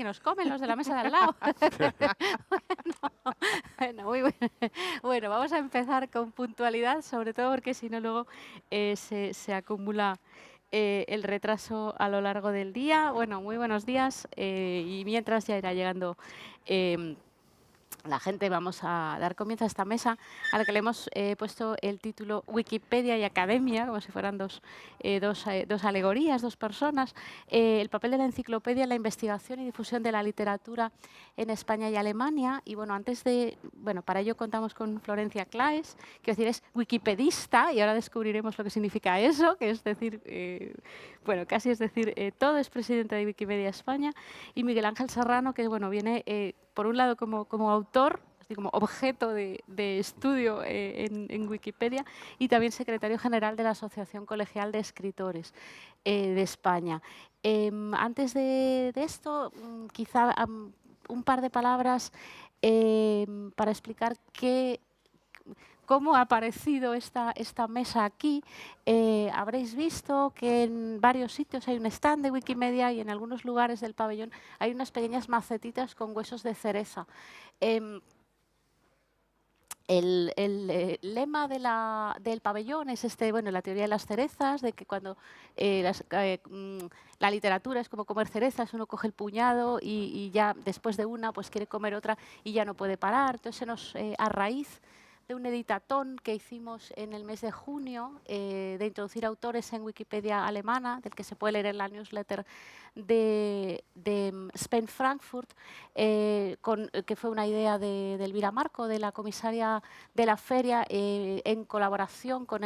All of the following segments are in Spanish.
que nos comen los de la mesa de al lado. Bueno, muy bien. Bueno, vamos a empezar con puntualidad, sobre todo porque si no luego se acumula el retraso a lo largo del día. Bueno, muy buenos días y mientras ya irá llegando em, la gente, vamos a dar comienzo a esta mesa a la que le hemos puesto el título Wikipedia y Academia, como si fueran dos alegorías, dos personas. El papel de la enciclopedia en la investigación y difusión de la literatura en España y Alemania. Y bueno, para ello contamos con Florencia Claes, que es wikipedista, y ahora descubriremos lo que significa eso, que es decir, casi es decir, todo es presidente de Wikimedia España, y Miguel Ángel Serrano, que bueno, viene por un lado como autor, así como objeto de estudio en Wikipedia, y también secretario general de la Asociación Colegial de Escritores de España. Antes de esto, quizá un par de palabras para explicar cómo ha aparecido esta mesa aquí. Habréis visto que en varios sitios hay un stand de Wikimedia y en algunos lugares del pabellón hay unas pequeñas macetitas con huesos de cereza. El lema del pabellón es la teoría de las cerezas, de que cuando la literatura es como comer cerezas, uno coge el puñado y ya después de una pues quiere comer otra y ya no puede parar. Entonces a raíz de un editatón que hicimos en el mes de junio de introducir autores en Wikipedia alemana, del que se puede leer en la newsletter de Spain Frankfurt, que fue una idea de Elvira Marco, de la comisaria de la feria, en colaboración con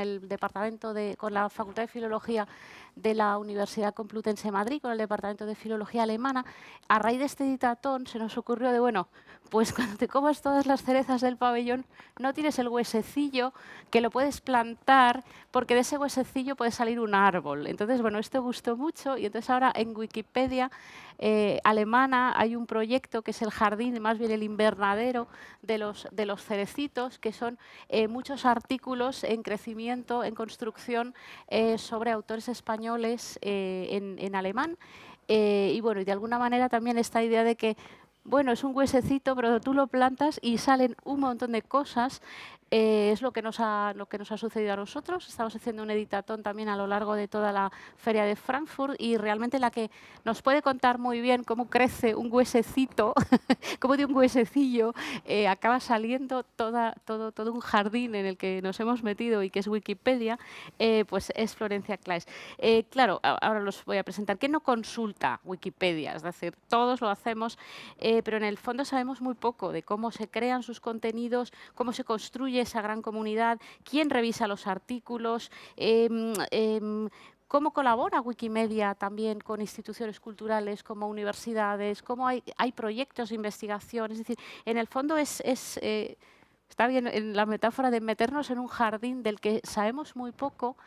con la Facultad de Filología de la Universidad Complutense de Madrid, con el Departamento de Filología Alemana. A raíz de este editatón se nos ocurrió pues cuando te comas todas las cerezas del pabellón, no tienes el huesecillo que lo puedes plantar, porque de ese huesecillo puede salir un árbol. Entonces, bueno, esto gustó mucho y entonces ahora en Wikipedia alemana hay un proyecto que es el jardín, más bien el invernadero de los cerecitos, que son muchos artículos en crecimiento, en construcción sobre autores españoles en alemán. Y de alguna manera también esta idea de que es un huesecito, pero tú lo plantas y salen un montón de cosas. Es lo que nos ha sucedido a nosotros. Estamos haciendo un editatón también a lo largo de toda la feria de Frankfurt y realmente la que nos puede contar muy bien cómo crece un huesecito, cómo de un huesecillo acaba saliendo todo un jardín en el que nos hemos metido y que es Wikipedia, pues es Florencia Claes. Claro, ahora los voy a presentar. ¿Quién no consulta Wikipedia? Es decir, todos lo hacemos, pero en el fondo sabemos muy poco de cómo se crean sus contenidos, cómo se construye esa gran comunidad, quién revisa los artículos, cómo colabora Wikimedia también con instituciones culturales como universidades, cómo hay proyectos de investigación. Es decir, en el fondo está bien en la metáfora de meternos en un jardín del que sabemos muy poco,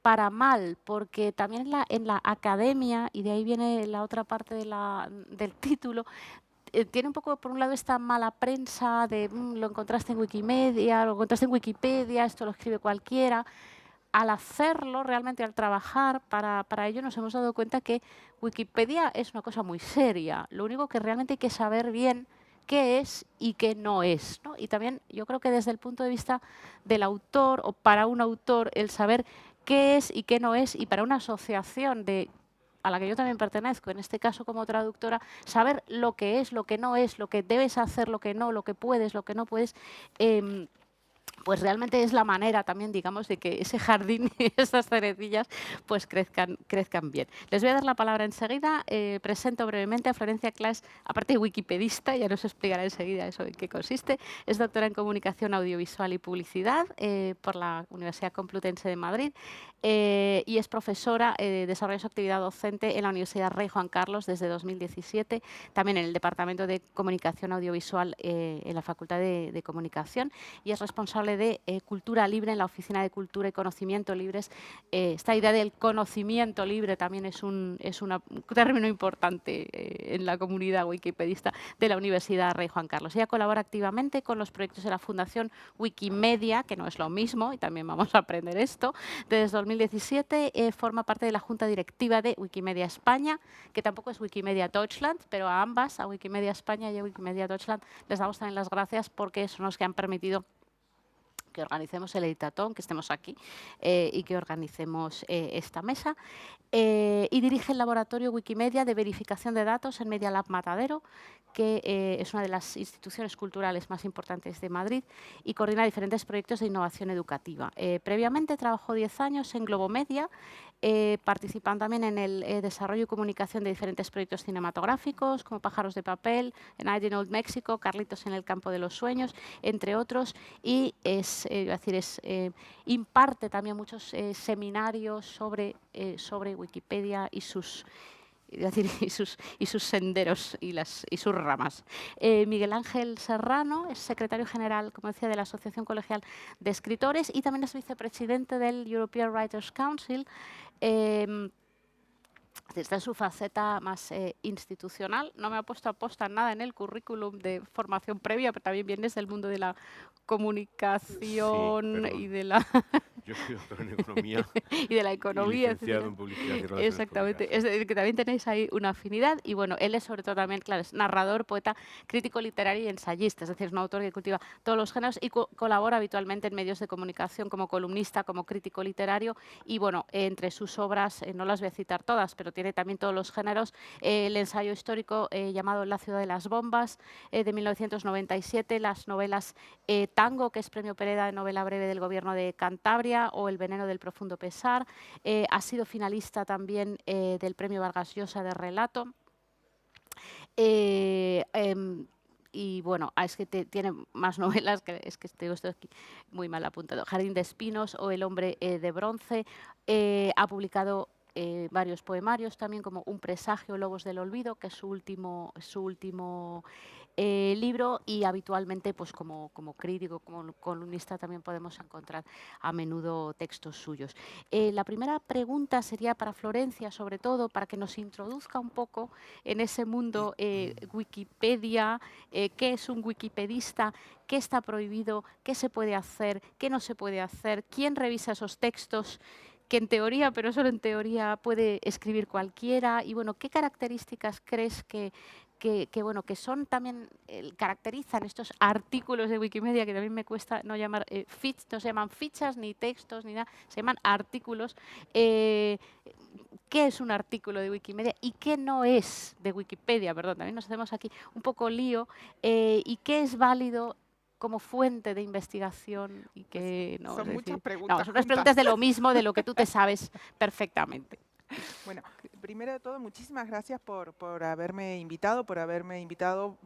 para mal, porque también en la academia, y de ahí viene la otra parte del título, tiene un poco, por un lado, esta mala prensa de lo encontraste en Wikimedia, lo encontraste en Wikipedia, esto lo escribe cualquiera. Al hacerlo, realmente al trabajar para ello, nos hemos dado cuenta que Wikipedia es una cosa muy seria. Lo único que realmente hay que saber bien qué es y qué no es, ¿no? Y también yo creo que desde el punto de vista del autor o para un autor, el saber qué es y qué no es, y para una asociación a la que yo también pertenezco, en este caso como traductora, saber lo que es, lo que no es, lo que debes hacer, lo que no, lo que puedes, lo que no puedes, pues realmente es la manera también, digamos, de que ese jardín y esas cerecillas pues crezcan bien. Les voy a dar la palabra enseguida. Presento brevemente a Florencia Claes, aparte de wikipedista, ya nos explicará enseguida eso en qué consiste. Es doctora en Comunicación Audiovisual y Publicidad por la Universidad Complutense de Madrid y es profesora de desarrollo de su actividad docente en la Universidad Rey Juan Carlos desde 2017, también en el Departamento de Comunicación Audiovisual en la Facultad de Comunicación, y es responsable responsable de Cultura Libre en la Oficina de Cultura y Conocimiento Libres. Esta idea del conocimiento libre también es un término importante en la comunidad wikipedista de la Universidad Rey Juan Carlos. Ella colabora activamente con los proyectos de la Fundación Wikimedia, que no es lo mismo, y también vamos a aprender esto. Desde 2017 forma parte de la Junta Directiva de Wikimedia España, que tampoco es Wikimedia Deutschland, pero a ambas, a Wikimedia España y a Wikimedia Deutschland, les damos también las gracias porque son los que han permitido que organicemos el editatón, que estemos aquí y que organicemos esta mesa. Y dirige el laboratorio Wikimedia de verificación de datos en Media Lab Matadero, que es una de las instituciones culturales más importantes de Madrid y coordina diferentes proyectos de innovación educativa. Previamente trabajó 10 años en Globomedia, participando también en el desarrollo y comunicación de diferentes proyectos cinematográficos, como Pájaros de papel, Night in Old Mexico, Carlitos en el campo de los sueños, entre otros, y imparte también muchos seminarios sobre Wikipedia y sus senderos y sus ramas. Miguel Ángel Serrano es secretario general, como decía, de la Asociación Colegial de Escritores y también es vicepresidente del European Writers' Council. Está en su faceta más institucional. No me ha puesto a posta nada en el currículum de formación previa, pero también vienes del mundo de la comunicación y de la... Yo soy doctor en economía y de la economía, y licenciado en publicidad y relaciones exactamente, públicas. es decir, que también tenéis ahí una afinidad y bueno, él es sobre todo también, claro, es narrador, poeta, crítico literario y ensayista, es decir, es un autor que cultiva todos los géneros y colabora habitualmente en medios de comunicación como columnista, como crítico literario y bueno, entre sus obras, no las voy a citar todas, pero tiene también todos los géneros, el ensayo histórico llamado La ciudad de las bombas de 1997, las novelas Tango, que es Premio Pereda de novela breve del Gobierno de Cantabria, o El veneno del profundo pesar. Ha sido finalista también del Premio Vargas Llosa de relato. Y bueno, es que tiene más novelas, que es que estoy aquí muy mal apuntado. Jardín de espinos o El hombre de bronce. Ha publicado varios poemarios también, como Un presagio, Lobos del olvido, que es su último libro, y habitualmente pues como crítico, como columnista también podemos encontrar a menudo textos suyos. La primera pregunta sería para Florencia, sobre todo, para que nos introduzca un poco en ese mundo Wikipedia, qué es un wikipedista, qué está prohibido, qué se puede hacer, qué no se puede hacer, quién revisa esos textos, que en teoría, pero solo en teoría, puede escribir cualquiera, y bueno, ¿qué características crees que son también, caracterizan estos artículos de Wikimedia, que también me cuesta no llamar, no se llaman fichas, ni textos, ni nada, se llaman artículos? ¿Qué es un artículo de Wikimedia y qué no es de Wikipedia? Perdón, también nos hacemos aquí un poco lío. ¿Y qué es válido como fuente de investigación y qué no? Son Es muchas decir, preguntas son unas juntas. preguntas de lo mismo, de lo que tú te sabes perfectamente. Bueno, primero de todo, muchísimas gracias por haberme invitado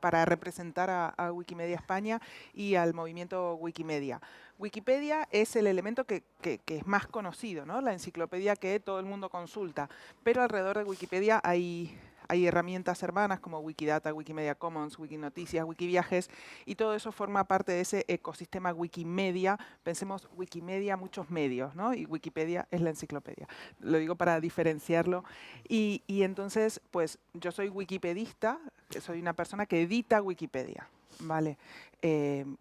para representar a Wikimedia España y al movimiento Wikimedia. Wikipedia es el elemento que es más conocido, ¿no? La enciclopedia que todo el mundo consulta, pero alrededor de Wikipedia hay herramientas hermanas como Wikidata, Wikimedia Commons, Wikinoticias, Wikiviajes, y todo eso forma parte de ese ecosistema Wikimedia. Pensemos Wikimedia, muchos medios, ¿no? Y Wikipedia es la enciclopedia. Lo digo para diferenciarlo. Y entonces, pues yo soy wikipedista, soy una persona que edita Wikipedia, ¿vale?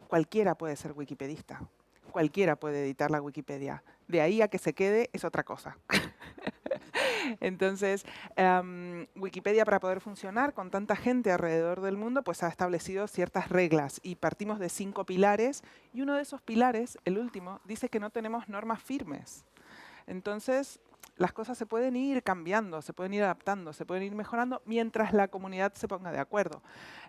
Cualquiera puede ser wikipedista, cualquiera puede editar la Wikipedia. De ahí a que se quede es otra cosa. Entonces, Wikipedia, para poder funcionar con tanta gente alrededor del mundo, pues ha establecido ciertas reglas y partimos de 5 pilares, y uno de esos pilares, el último, dice que no tenemos normas firmes. Entonces, las cosas se pueden ir cambiando, se pueden ir adaptando, se pueden ir mejorando mientras la comunidad se ponga de acuerdo.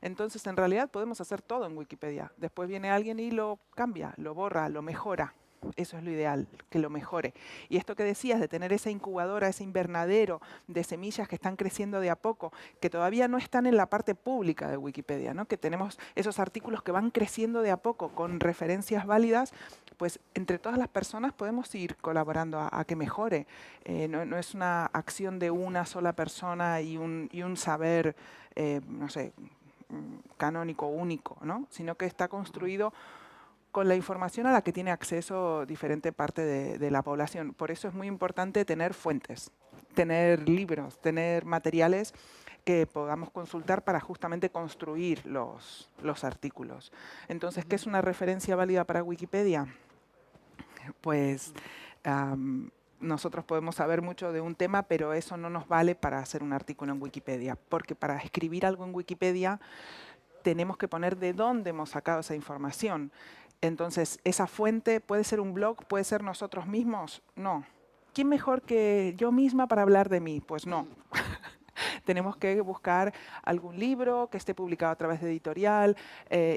Entonces, en realidad podemos hacer todo en Wikipedia. Después viene alguien y lo cambia, lo borra, lo mejora. Eso es lo ideal, que lo mejore. Y esto que decías de tener esa incubadora, ese invernadero de semillas que están creciendo de a poco, que todavía no están en la parte pública de Wikipedia, ¿no? Que tenemos esos artículos que van creciendo de a poco con referencias válidas, pues entre todas las personas podemos ir colaborando a que mejore. No es una acción de una sola persona y un saber, no sé, canónico, único, ¿no? Sino que está construido con la información a la que tiene acceso diferente parte de la población. Por eso es muy importante tener fuentes, tener libros, tener materiales que podamos consultar para justamente construir los artículos. Entonces, ¿qué es una referencia válida para Wikipedia? Pues nosotros podemos saber mucho de un tema, pero eso no nos vale para hacer un artículo en Wikipedia, porque para escribir algo en Wikipedia tenemos que poner de dónde hemos sacado esa información. Entonces, esa fuente puede ser un blog, puede ser nosotros mismos. No. ¿Quién mejor que yo misma para hablar de mí? Pues no. Tenemos que buscar algún libro que esté publicado a través de editorial,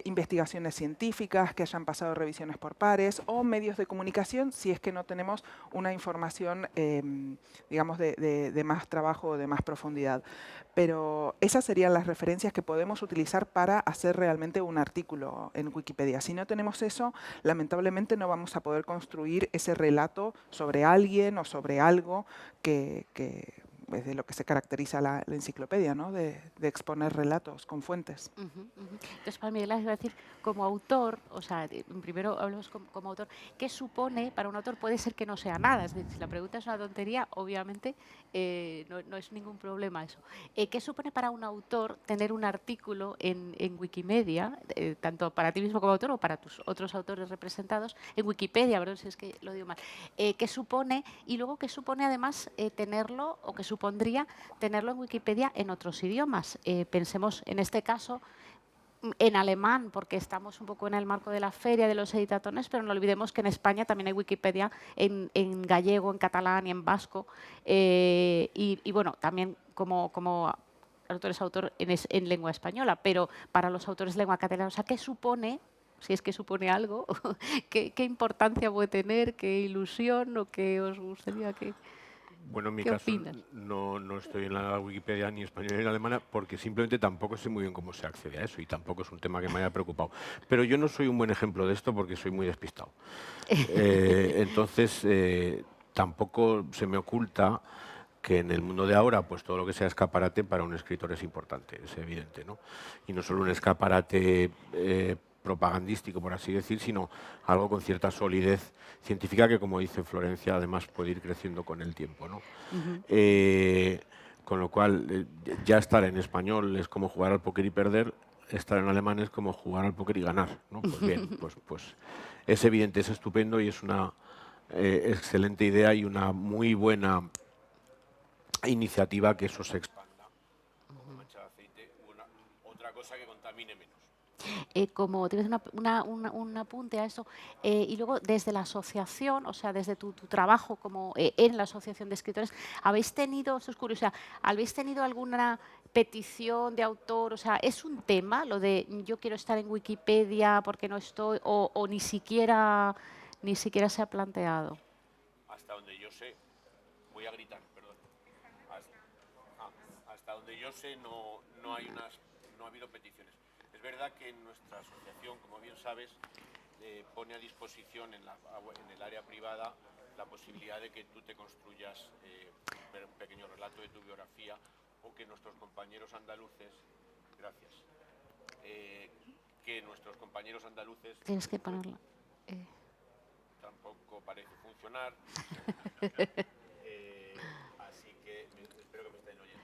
investigaciones científicas que hayan pasado revisiones por pares o medios de comunicación si es que no tenemos una información, digamos, de más trabajo o de más profundidad. Pero esas serían las referencias que podemos utilizar para hacer realmente un artículo en Wikipedia. Si no tenemos eso, lamentablemente no vamos a poder construir ese relato sobre alguien o sobre algo que es de lo que se caracteriza la enciclopedia, ¿no? De exponer relatos con fuentes. Entonces, para Miguel Ángel, iba a decir, como autor, o sea, primero hablamos como autor, ¿qué supone para un autor? Puede ser que no sea nada, es decir, si la pregunta es una tontería, obviamente no es ningún problema eso. ¿Qué supone para un autor tener un artículo en Wikimedia, tanto para ti mismo como autor o para tus otros autores representados, en Wikipedia, perdón si es que lo digo mal, ¿qué supone? Y luego, ¿qué supone además tenerlo o qué supondría tenerlo en Wikipedia en otros idiomas? Pensemos en este caso en alemán, porque estamos un poco en el marco de la feria de los editatones, pero no olvidemos que en España también hay Wikipedia en gallego, en catalán y en vasco. Y bueno, también como autor en lengua española, pero para los autores de lengua catalana, o sea, ¿qué supone? Si es que supone algo, ¿qué importancia puede tener? ¿Qué ilusión o qué os gustaría que...? Bueno, en mi caso no estoy en la Wikipedia ni española ni alemana porque simplemente tampoco sé muy bien cómo se accede a eso y tampoco es un tema que me haya preocupado. Pero yo no soy un buen ejemplo de esto porque soy muy despistado. Entonces, tampoco se me oculta que en el mundo de ahora, pues todo lo que sea escaparate para un escritor es importante, es evidente, ¿no? Y no solo un escaparate propagandístico, por así decir, sino algo con cierta solidez científica que, como dice Florencia, además puede ir creciendo con el tiempo, ¿no? Con lo cual, ya estar en español es como jugar al póker y perder, estar en alemán es como jugar al póker y ganar, ¿no? Pues bien, pues es evidente, es estupendo y es una excelente idea y una muy buena iniciativa que eso se expanda como mancha de aceite u otra cosa que contamine menos. Como tienes un apunte a eso, y luego desde la asociación, o sea, desde tu trabajo como en la asociación de escritores, ¿habéis tenido, eso es curioso, ¿habéis tenido alguna petición de autor? O sea, ¿es un tema lo de yo quiero estar en Wikipedia porque no estoy, o ni siquiera se ha planteado? Hasta donde yo sé, voy a gritar, perdón. Hasta donde yo sé no ha habido peticiones. Es verdad que en nuestra asociación, como bien sabes, pone a disposición en el área privada la posibilidad de que tú te construyas un pequeño relato de tu biografía o que nuestros compañeros andaluces, gracias, que nuestros compañeros andaluces... Tienes que ponerla. Tampoco parece funcionar, así que espero que me estén oyendo.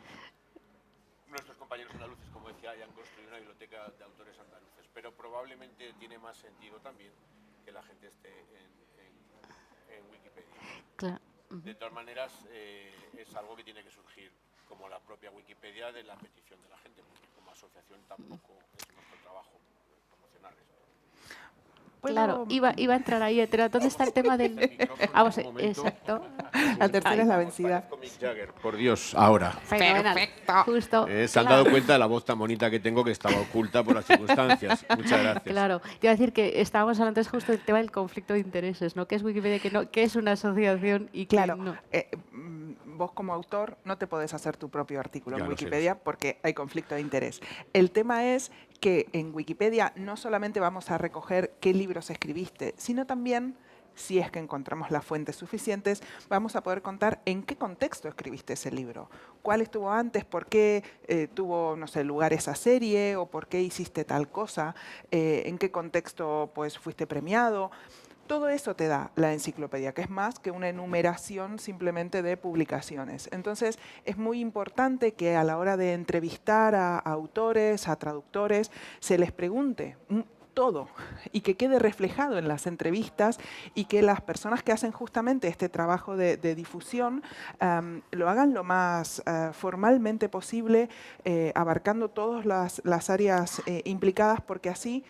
Nuestros compañeros andaluces, como decía, hayan construido una biblioteca de autores andaluces, pero probablemente tiene más sentido también que la gente esté en Wikipedia. Claro. De todas maneras, es algo que tiene que surgir, como la propia Wikipedia, de la petición de la gente, porque como asociación tampoco es nuestro trabajo promocionar esto. Claro, iba a entrar ahí, pero ¿dónde está el tema del...? Vamos, exacto. La tercera es la vencida. Mick Jagger, por Dios, ahora. Perfecto. Justo. Se han dado cuenta de la voz tan bonita que tengo que estaba oculta por las circunstancias. Muchas gracias. Claro, te iba a decir que estábamos hablando antes justo del tema del conflicto de intereses, ¿no? ¿Qué es Wikipedia? ¿Qué es una asociación? Y claro, no. Vos como autor no te podés hacer tu propio artículo Ya en lo sé, Wikipedia porque hay conflicto de interés. El tema es que en Wikipedia no solamente vamos a recoger qué libros escribiste, sino también si es que encontramos las fuentes suficientes, vamos a poder contar en qué contexto escribiste ese libro. ¿Cuál estuvo antes? ¿Por qué tuvo, no sé, lugar esa serie? ¿O por qué hiciste tal cosa? ¿En qué contexto pues, fuiste premiado? Todo eso te da la enciclopedia, que es más que una enumeración simplemente de publicaciones. Entonces, es muy importante que a la hora de entrevistar a autores, a traductores, se les pregunte todo y que quede reflejado en las entrevistas y que las personas que hacen justamente este trabajo de difusión lo hagan lo más formalmente posible, abarcando todas las áreas implicadas, porque así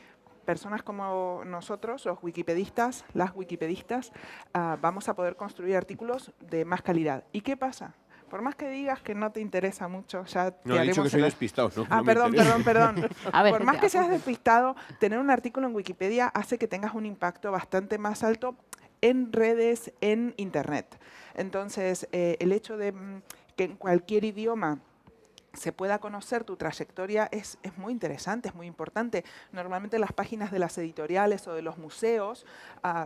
personas como nosotros, los wikipedistas, las wikipedistas, vamos a poder construir artículos de más calidad. ¿Y qué pasa? Por más que digas que no te interesa mucho, ya te No, he dicho que soy despistado. No me interesa. perdón. A ver, Por más gente, que seas despistado, tener un artículo en Wikipedia hace que tengas un impacto bastante más alto en redes, en Internet. Entonces, el hecho de que en cualquier idioma se pueda conocer tu trayectoria es muy interesante, es muy importante. Normalmente las páginas de las editoriales o de los museos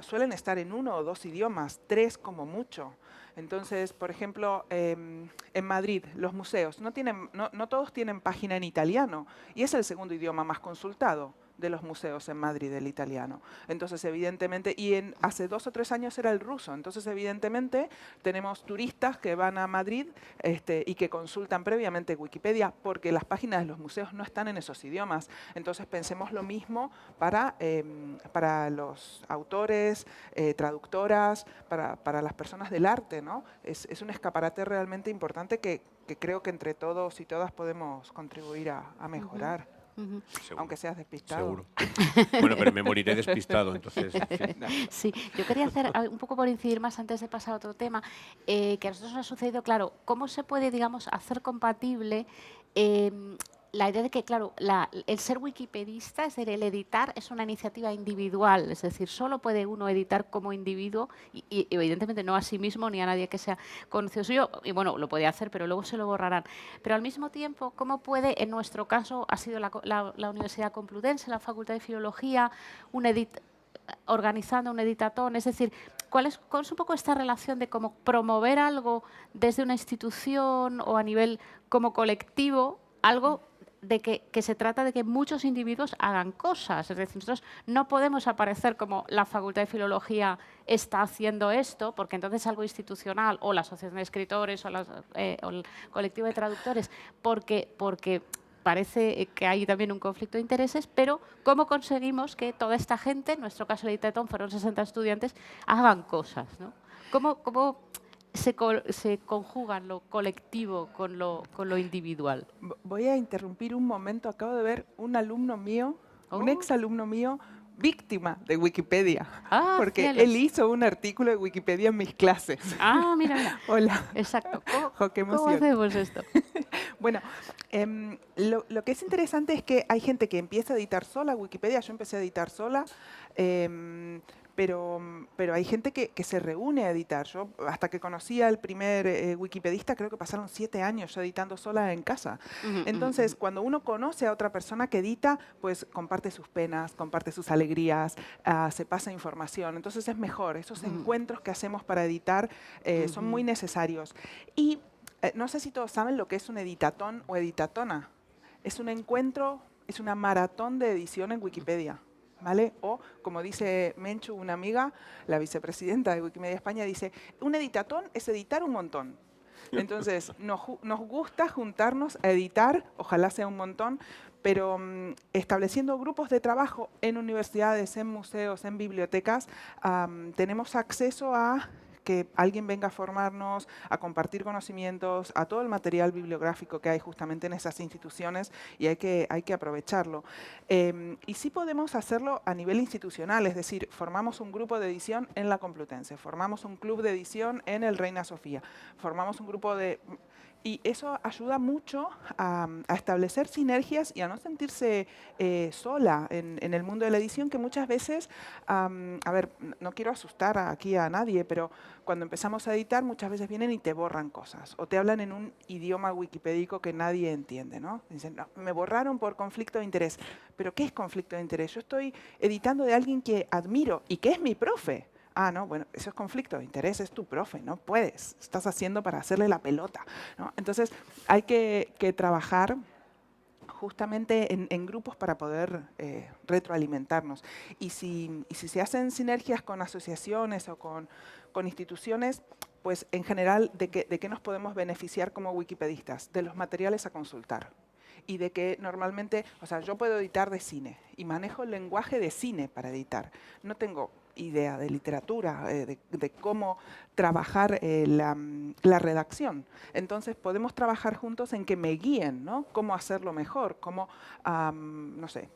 suelen estar en 1 o 2 idiomas, 3 como mucho. Entonces, por ejemplo, en Madrid, los museos, no todos tienen página en italiano y es el segundo idioma más consultado de los museos en Madrid, el italiano. Entonces, evidentemente, hace 2 o 3 años era el ruso. Entonces, evidentemente, tenemos turistas que van a Madrid y que consultan previamente Wikipedia porque las páginas de los museos no están en esos idiomas. Entonces, pensemos lo mismo para los autores, traductoras, para las personas del arte, ¿no? Es un escaparate realmente importante que creo que entre todos y todas podemos contribuir a mejorar. Seguro. Aunque seas despistado. Seguro. Bueno, pero me moriré despistado, entonces. Sí, yo quería hacer un poco por incidir más antes de pasar a otro tema, que a nosotros nos ha sucedido, claro, cómo se puede, digamos, hacer compatible la idea de que, claro, el ser wikipedista, es decir, el editar es una iniciativa individual, es decir, solo puede uno editar como individuo y evidentemente no a sí mismo ni a nadie que sea conocido suyo, y bueno, lo puede hacer, pero luego se lo borrarán. Pero al mismo tiempo, ¿cómo puede, en nuestro caso, ha sido la Universidad Complutense, la Facultad de Filología, organizando un editatón? Es decir, ¿cuál es un poco esta relación de cómo promover algo desde una institución o a nivel como colectivo, algo de que se trata de que muchos individuos hagan cosas? Es decir, nosotros no podemos aparecer como la Facultad de Filología está haciendo esto, porque entonces es algo institucional, o la Asociación de Escritores, o el colectivo de traductores, porque parece que hay también un conflicto de intereses, pero ¿cómo conseguimos que toda esta gente, en nuestro caso el editatón fueron 60 estudiantes, hagan cosas, ¿no? ¿Cómo se conjugan lo colectivo con lo individual? Voy a interrumpir un momento. Acabo de ver un alumno mío, un Oh. exalumno mío, víctima de Wikipedia. Ah, porque cielos. él hizo un artículo de Wikipedia en mis clases. Ah, mira. Hola. Exacto. Jo, qué ¿Cómo emoción. hacemos esto? Bueno, lo que es interesante es que hay gente que empieza a editar sola Wikipedia. Yo empecé a editar sola, pero hay gente que se reúne a editar. Yo, hasta que conocí al primer wikipedista, creo que pasaron 7 años yo editando sola en casa. Entonces, cuando uno conoce a otra persona que edita, pues comparte sus penas, comparte sus alegrías, se pasa información. Entonces es mejor. Esos encuentros que hacemos para editar son muy necesarios. Y no sé si todos saben lo que es un editatón o editatona. Es un encuentro, es una maratón de edición en Wikipedia, ¿vale? O, como dice Menchu, una amiga, la vicepresidenta de Wikimedia España, dice, un editatón es editar un montón. Entonces, nos gusta juntarnos a editar, ojalá sea un montón, pero estableciendo grupos de trabajo en universidades, en museos, en bibliotecas, tenemos acceso a que alguien venga a formarnos, a compartir conocimientos, a todo el material bibliográfico que hay justamente en esas instituciones, y hay que aprovecharlo. Y sí podemos hacerlo a nivel institucional, es decir, formamos un grupo de edición en la Complutense, formamos un club de edición en el Reina Sofía, formamos un grupo de... Y eso ayuda mucho a establecer sinergias y a no sentirse sola en el mundo de la edición, que muchas veces, a ver, no quiero asustar aquí a nadie, pero cuando empezamos a editar muchas veces vienen y te borran cosas o te hablan en un idioma wikipédico que nadie entiende, ¿no? Dicen, no, me borraron por conflicto de interés. ¿Pero qué es conflicto de interés? Yo estoy editando de alguien que admiro y que es mi profe. Ah, no, bueno, eso es conflicto de interés, es tu profe, no puedes, estás haciendo para hacerle la pelota, ¿no? Entonces, hay que trabajar justamente en grupos para poder retroalimentarnos. Y si se hacen sinergias con asociaciones o con instituciones, pues en general, ¿de qué nos podemos beneficiar como wikipedistas? De los materiales a consultar. Y de que normalmente, o sea, yo puedo editar de cine y manejo el lenguaje de cine para editar. No tengo idea de literatura, de cómo trabajar la redacción. Entonces podemos trabajar juntos en que me guíen, ¿no? Cómo hacerlo mejor, cómo, no sé,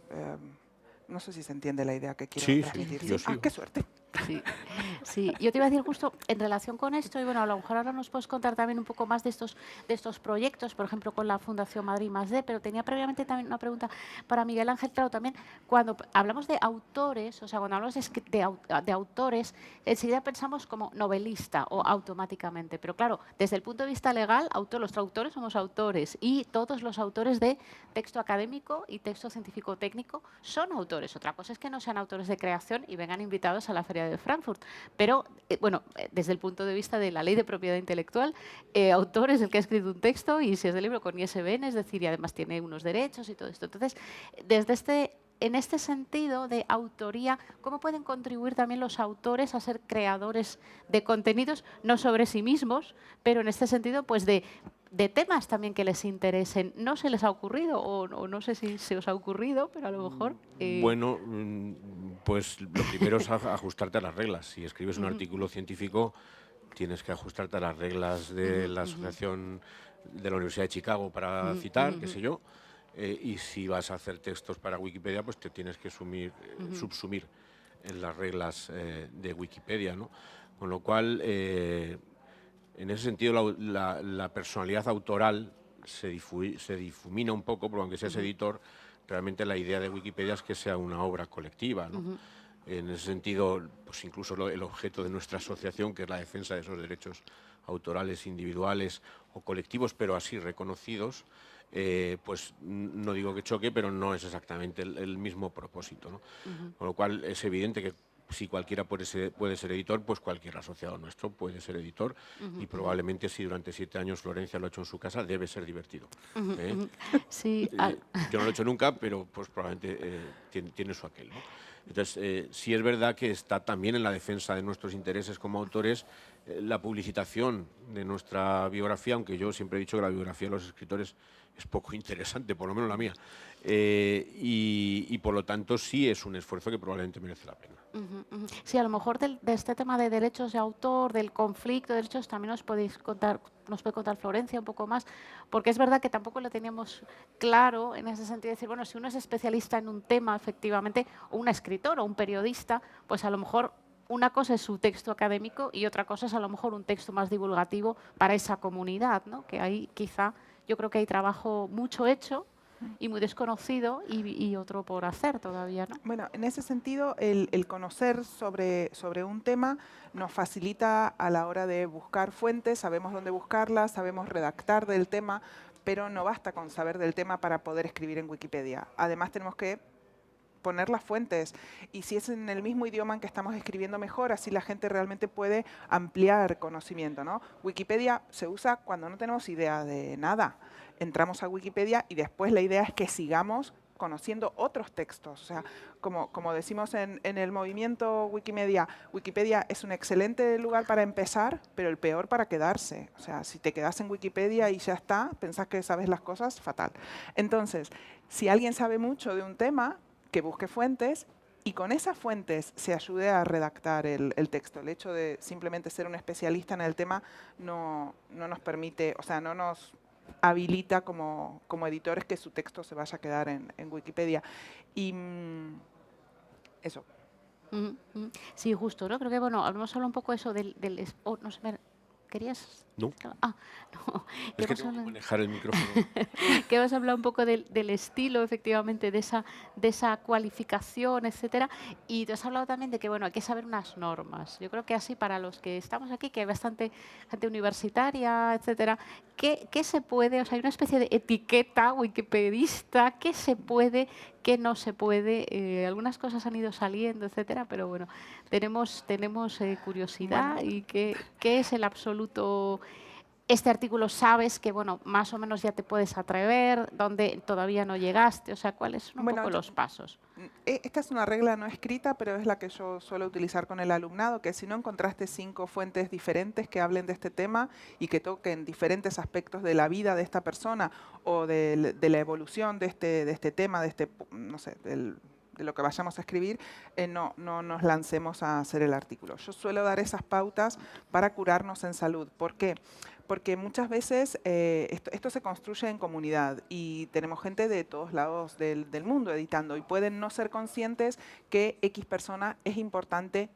no sé si se entiende la idea que quiero Sí, sí, transmitir. yo ¿Sí? Ah, sigo. qué suerte. Sí, sí, yo te iba a decir justo en relación con esto, y bueno, a lo mejor ahora nos puedes contar también un poco más de estos proyectos, por ejemplo, con la Fundación Madrid Más D, pero tenía previamente también una pregunta para Miguel Ángel. Claro, también cuando hablamos de autores, o sea, cuando hablamos de autores, enseguida pensamos como novelista o automáticamente, pero claro, desde el punto de vista legal, los traductores somos autores y todos los autores de texto académico y texto científico-técnico son autores. Otra cosa es que no sean autores de creación y vengan invitados a la Feria de Frankfurt. Pero, bueno, desde el punto de vista de la ley de propiedad intelectual, autor es el que ha escrito un texto y si es de libro con ISBN, es decir, y además tiene unos derechos y todo esto. Entonces, en este sentido de autoría, ¿cómo pueden contribuir también los autores a ser creadores de contenidos, no sobre sí mismos, pero en este sentido, pues de temas también que les interesen? ¿No se les ha ocurrido o no sé si se os ha ocurrido, pero a lo mejor... Bueno, pues lo primero es ajustarte a las reglas. Si escribes un artículo científico, tienes que ajustarte a las reglas de la Asociación de la Universidad de Chicago, para citar, qué sé yo. Y si vas a hacer textos para Wikipedia, pues te tienes que subsumir en las reglas de Wikipedia, ¿no? Con lo cual, en ese sentido, la personalidad autoral se difumina un poco, porque aunque seas editor, realmente la idea de Wikipedia es que sea una obra colectiva, ¿no? En ese sentido, pues incluso el objeto de nuestra asociación, que es la defensa de esos derechos autorales individuales o colectivos, pero así reconocidos, pues no digo que choque, pero no es exactamente el mismo propósito, ¿no? Con lo cual es evidente que si cualquiera puede ser editor, pues cualquier asociado nuestro puede ser editor, y probablemente si durante 7 años Florencia lo ha hecho en su casa, debe ser divertido. Sí, Yo no lo he hecho nunca, pero pues probablemente tiene su aquel, ¿no? Entonces, sí es verdad que está también en la defensa de nuestros intereses como autores la publicitación de nuestra biografía, aunque yo siempre he dicho que la biografía de los escritores es poco interesante, por lo menos la mía. Y por lo tanto sí es un esfuerzo que probablemente merece la pena. Sí, a lo mejor de este tema de derechos de autor, del conflicto de derechos, también nos puede contar Florencia un poco más, porque es verdad que tampoco lo teníamos claro en ese sentido de decir, bueno, si uno es especialista en un tema, efectivamente, o un escritor o un periodista, pues a lo mejor una cosa es su texto académico y otra cosa es a lo mejor un texto más divulgativo para esa comunidad, ¿no? Que ahí quizá yo creo que hay trabajo mucho hecho y muy desconocido y otro por hacer todavía, ¿no? Bueno, en ese sentido, el conocer sobre un tema nos facilita a la hora de buscar fuentes, sabemos dónde buscarlas, sabemos redactar del tema, pero no basta con saber del tema para poder escribir en Wikipedia. Además, tenemos que poner las fuentes, y si es en el mismo idioma en que estamos escribiendo, mejor, así la gente realmente puede ampliar conocimiento, ¿no? Wikipedia se usa cuando no tenemos idea de nada. Entramos a Wikipedia y después la idea es que sigamos conociendo otros textos. O sea, como decimos en el movimiento Wikimedia, Wikipedia es un excelente lugar para empezar, pero el peor para quedarse. O sea, si te quedas en Wikipedia y ya está, pensás que sabes las cosas, fatal. Entonces, si alguien sabe mucho de un tema, que busque fuentes y con esas fuentes se ayude a redactar el texto. El hecho de simplemente ser un especialista en el tema no nos permite, o sea, no nos habilita como editores que su texto se vaya a quedar en Wikipedia. Y eso. Sí, justo, ¿no? Creo que, bueno, hemos hablado un poco eso no sé, ¿querías No, Ah, no. es que Hemos tengo que hablado, manejar el micrófono. que hemos hablado un poco del estilo, efectivamente, de esa cualificación, etcétera. Y te has hablado también de que, bueno, hay que saber unas normas. Yo creo que así para los que estamos aquí, que hay bastante gente universitaria, etcétera, ¿qué se puede? O sea, hay una especie de etiqueta wikipedista, ¿qué se puede, qué no se puede? Algunas cosas han ido saliendo, etcétera, pero bueno, tenemos Bueno, curiosidad y qué es el absoluto. Este artículo sabes que, bueno, más o menos ya te puedes atrever, donde todavía no llegaste, o sea, ¿cuáles son un bueno, poco los pasos? esta es una regla no escrita, pero es la que yo suelo utilizar con el alumnado, que si no encontraste 5 fuentes diferentes que hablen de este tema y que toquen diferentes aspectos de la vida de esta persona o de la evolución de este tema, no sé, de lo que vayamos a escribir, no nos lancemos a hacer el artículo. Yo suelo dar esas pautas para curarnos en salud. ¿Por qué? Porque muchas veces esto se construye en comunidad y tenemos gente de todos lados del mundo editando y pueden no ser conscientes que X persona es importante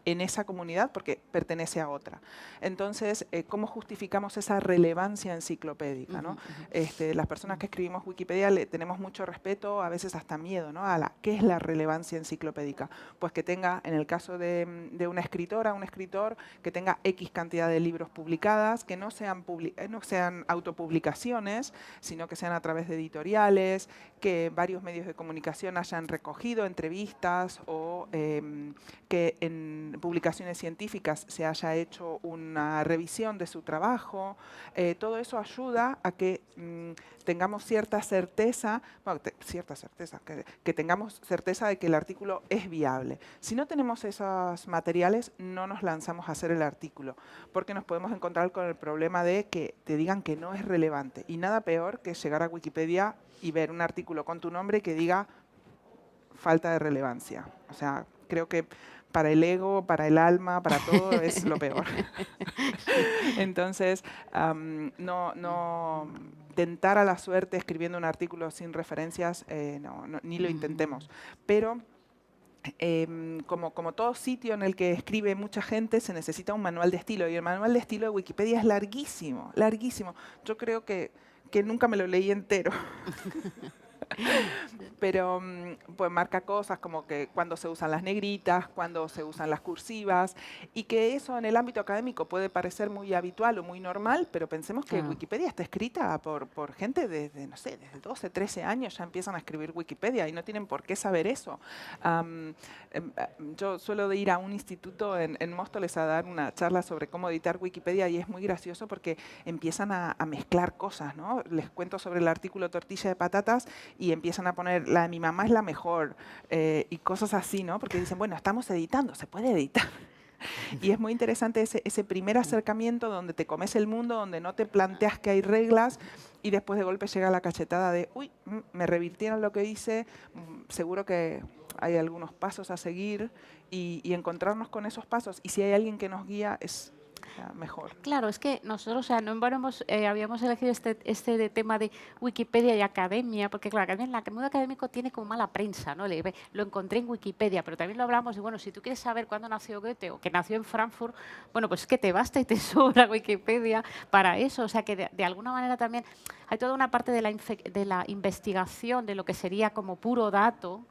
en esa comunidad porque pertenece a otra. Entonces, ¿cómo justificamos esa relevancia enciclopédica, ¿no? Las personas que escribimos Wikipedia le tenemos mucho respeto, a veces hasta miedo, ¿no? ¿Qué es la relevancia enciclopédica? Pues que tenga, en el caso de una escritora, un escritor, que tenga X cantidad de libros publicadas, que no sean autopublicaciones, sino que sean a través de editoriales, que varios medios de comunicación hayan recogido entrevistas o que en publicaciones científicas se haya hecho una revisión de su trabajo. Todo eso ayuda a que tengamos cierta certeza, bueno, que tengamos certeza de que el artículo es viable. Si no tenemos esos materiales, no nos lanzamos a hacer el artículo, porque nos podemos encontrar con el problema de que te digan que no es relevante. Y nada peor que llegar a Wikipedia y ver un artículo con tu nombre que diga falta de relevancia. O sea, creo que para el ego, para el alma, para todo es lo peor. Entonces, no tentar a la suerte escribiendo un artículo sin referencias, ni lo intentemos. Pero como todo sitio en el que escribe mucha gente, se necesita un manual de estilo. Y el manual de estilo de Wikipedia es larguísimo, larguísimo. Yo creo que nunca me lo leí entero. Pero pues marca cosas como que cuando se usan las negritas, cuando se usan las cursivas, y que eso en el ámbito académico puede parecer muy habitual o muy normal, pero pensemos que Wikipedia está escrita por gente desde, no sé, desde 12, 13 años ya empiezan a escribir Wikipedia y no tienen por qué saber eso. Yo suelo ir a un instituto en Móstoles a dar una charla sobre cómo editar Wikipedia y es muy gracioso porque empiezan a mezclar cosas, ¿no? Les cuento sobre el artículo tortilla de patatas y empiezan a poner la de mi mamá es la mejor y cosas así, ¿no? Porque dicen, bueno, estamos editando, se puede editar. Y es muy interesante ese primer acercamiento donde te comes el mundo, donde no te planteas que hay reglas y después de golpe llega la cachetada de, uy, me revirtieron lo que hice, seguro que hay algunos pasos a seguir y encontrarnos con esos pasos. Y si hay alguien que nos guía, es mejor. Claro, es que nosotros, o sea, no habíamos elegido este tema de Wikipedia y academia, porque claro, el mundo académico tiene como mala prensa, ¿no? Lo encontré en Wikipedia, pero también lo hablamos de, bueno, si tú quieres saber cuándo nació Goethe o que nació en Frankfurt, bueno, pues es que te basta y te sobra Wikipedia para eso, o sea, que de alguna manera también hay toda una parte de la investigación de lo que sería como puro dato,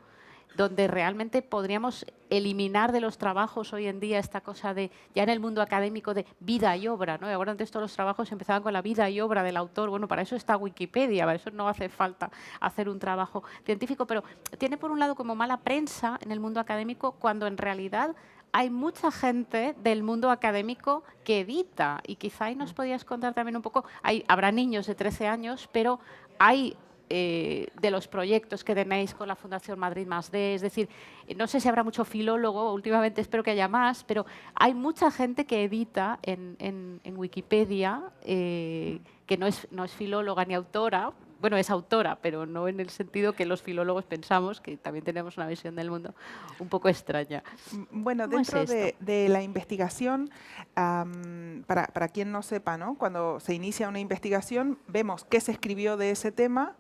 donde realmente podríamos eliminar de los trabajos hoy en día esta cosa de, ya en el mundo académico, de vida y obra, ¿no? Y ahora antes todos los trabajos empezaban con la vida y obra del autor. Bueno, para eso está Wikipedia, para eso no hace falta hacer un trabajo científico, pero tiene por un lado como mala prensa en el mundo académico cuando en realidad hay mucha gente del mundo académico que edita y quizá ahí nos podías contar también un poco, habrá niños de 13 años, pero hay de los proyectos que tenéis con la Fundación Madrid +D, es decir, no sé si habrá mucho filólogo, últimamente espero que haya más, pero hay mucha gente que edita en Wikipedia, que no es filóloga ni autora, bueno, es autora, pero no en el sentido que los filólogos pensamos, que también tenemos una visión del mundo un poco extraña. Bueno, dentro de la investigación, para quien no sepa, ¿no? Cuando se inicia una investigación, vemos qué se escribió de ese tema,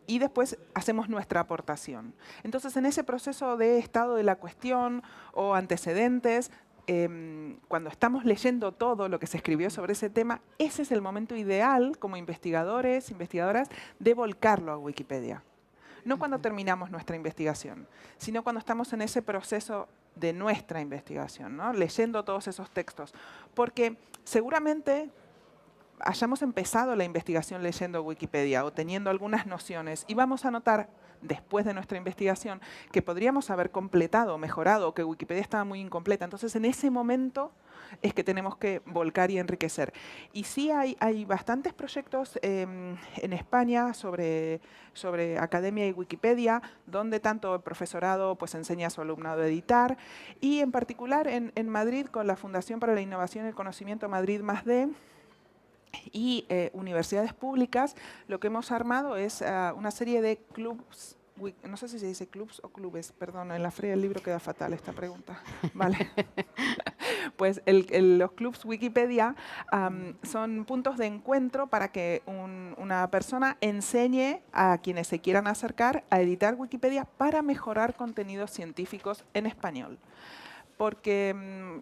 y después hacemos nuestra aportación. Entonces, en ese proceso de estado de la cuestión o antecedentes, cuando estamos leyendo todo lo que se escribió sobre ese tema, ese es el momento ideal como investigadores, investigadoras, de volcarlo a Wikipedia. No cuando terminamos nuestra investigación, sino cuando estamos en ese proceso de nuestra investigación, ¿no? Leyendo todos esos textos. Porque seguramente hayamos empezado la investigación leyendo Wikipedia o teniendo algunas nociones y vamos a notar después de nuestra investigación que podríamos haber completado o mejorado o que Wikipedia estaba muy incompleta. Entonces, en ese momento es que tenemos que volcar y enriquecer. Y sí hay bastantes proyectos en España sobre academia y Wikipedia, donde tanto el profesorado pues, enseña a su alumnado a editar, y en particular en Madrid con la Fundación para la Innovación y el Conocimiento Madrid +D, y universidades públicas, lo que hemos armado es una serie de clubs, no sé si se dice clubs o clubes, perdón, en la feria del libro queda fatal esta pregunta. Vale. Pues los clubs Wikipedia son puntos de encuentro para que una persona enseñe a quienes se quieran acercar a editar Wikipedia para mejorar contenidos científicos en español. Porque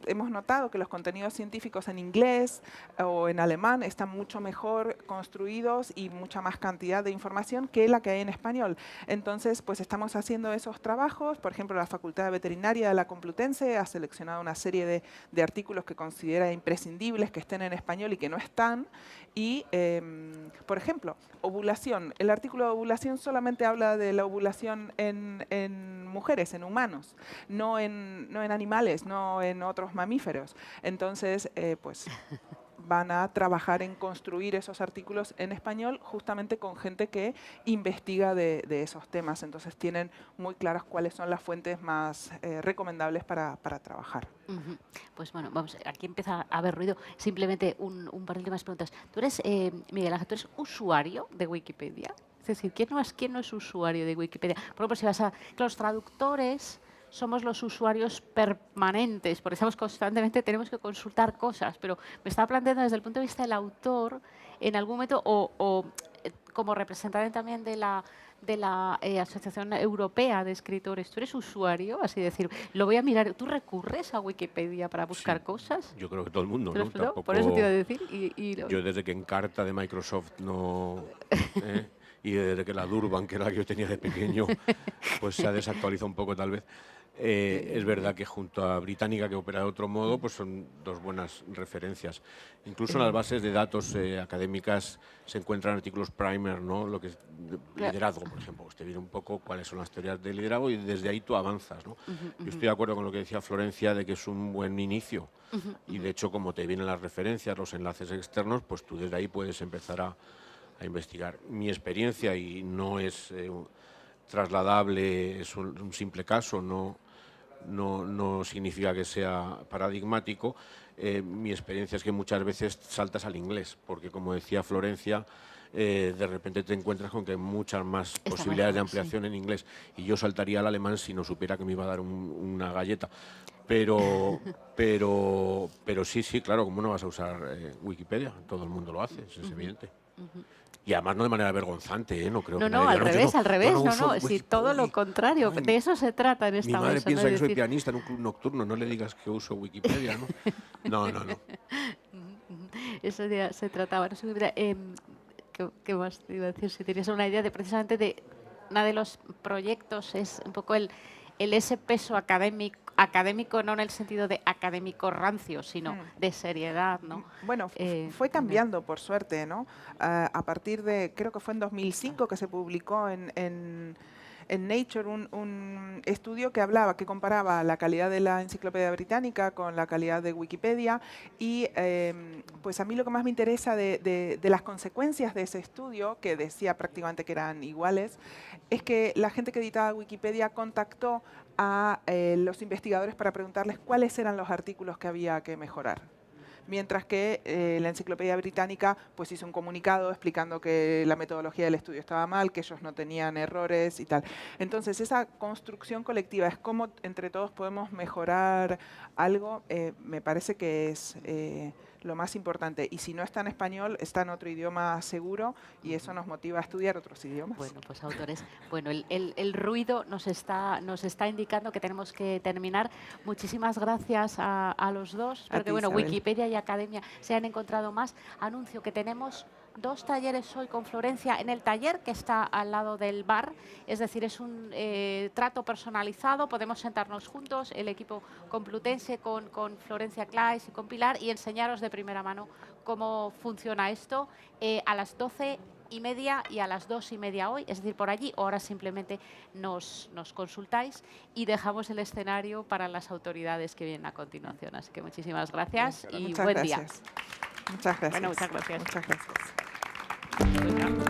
hemos notado que los contenidos científicos en inglés o en alemán están mucho mejor construidos y mucha más cantidad de información que la que hay en español. Entonces, pues estamos haciendo esos trabajos. Por ejemplo, la Facultad de Veterinaria de la Complutense ha seleccionado una serie de artículos que considera imprescindibles que estén en español y que no están. Y, por ejemplo, ovulación. El artículo de ovulación solamente habla de la ovulación en mujeres, en humanos, no en animales, no en otros mamíferos. Entonces, pues van a trabajar en construir esos artículos en español justamente con gente que investiga de esos temas. Entonces tienen muy claras cuáles son las fuentes más recomendables para trabajar. Pues bueno, vamos, aquí empieza a haber ruido. Simplemente un par de últimas preguntas. Tú eres, Miguel Ángel, ¿tú eres usuario de Wikipedia? Es decir, ¿quién no es usuario de Wikipedia? Por ejemplo, si vas a los traductores, somos los usuarios permanentes, porque estamos constantemente, tenemos que consultar cosas, pero me estaba planteando desde el punto de vista del autor, en algún momento, o como representante también de la Asociación Europea de Escritores, ¿tú eres usuario? Así decir, lo voy a mirar, ¿tú recurres a Wikipedia para buscar cosas? Yo creo que todo el mundo, ¿no? Tampoco, por eso te iba a decir. Yo desde que Encarta de Microsoft no... y desde que la Durban, que era la que yo tenía de pequeño, pues se ha desactualizado un poco tal vez. Es verdad que junto a Británica, que opera de otro modo, pues son dos buenas referencias. Incluso en las bases de datos académicas se encuentran artículos primer, ¿no? Lo que es liderazgo, por ejemplo. Pues te viene un poco cuáles son las teorías de liderazgo y desde ahí tú avanzas, ¿no? Yo estoy de acuerdo con lo que decía Florencia de que es un buen inicio. Y de hecho, como te vienen las referencias, los enlaces externos, pues tú desde ahí puedes empezar a investigar. Mi experiencia, y no es trasladable, es un simple caso, no significa que sea paradigmático. Mi experiencia es que muchas veces saltas al inglés, porque como decía Florencia, de repente te encuentras con que hay muchas más posibilidades de ampliación en inglés, y yo saltaría al alemán si no supiera que me iba a dar una galleta. Pero sí, claro, ¿cómo no vas a usar Wikipedia? Todo el mundo lo hace, eso es evidente. Y además no de manera vergonzante, ¿eh? No creo que al revés, no, sí, todo lo contrario, de eso se trata en esta mesa. Mi madre piensa que soy pianista en un club nocturno, no le digas que uso Wikipedia, ¿no? No. Eso ya se trataba. No sé, ¿qué más te iba a decir? Si tenías una idea de precisamente de uno de los proyectos es un poco ese peso académico, no en el sentido de académico rancio, sino de seriedad, ¿no? Bueno, fue cambiando, por suerte, ¿no? A partir de, creo que fue en 2005 que se publicó en Nature un estudio que comparaba la calidad de la Enciclopedia Británica con la calidad de Wikipedia, y pues a mí lo que más me interesa de las consecuencias de ese estudio, que decía prácticamente que eran iguales, es que la gente que editaba Wikipedia contactó a los investigadores para preguntarles cuáles eran los artículos que había que mejorar. Mientras que la Enciclopedia Británica pues hizo un comunicado explicando que la metodología del estudio estaba mal, que ellos no tenían errores y tal. Entonces, esa construcción colectiva es cómo entre todos podemos mejorar algo, me parece que es lo más importante. Y si no está en español, está en otro idioma seguro y eso nos motiva a estudiar otros idiomas. Bueno, pues autores, bueno, el ruido nos está indicando que tenemos que terminar. Muchísimas gracias a los dos. Espero que, bueno, Isabel. Wikipedia y Academia se han encontrado más. Anuncio que tenemos 2 talleres hoy con Florencia en el taller que está al lado del bar, es decir, es un trato personalizado, podemos sentarnos juntos, el equipo complutense con Florencia Claes y con Pilar y enseñaros de primera mano cómo funciona esto a las 12:30 y a las 2:30 hoy, es decir, por allí, o ahora simplemente nos consultáis y dejamos el escenario para las autoridades que vienen a continuación. Así que muchísimas gracias y Muchas buen gracias. día. Muchas gracias. Bueno, muchas gracias. Muchas gracias. Pues ya.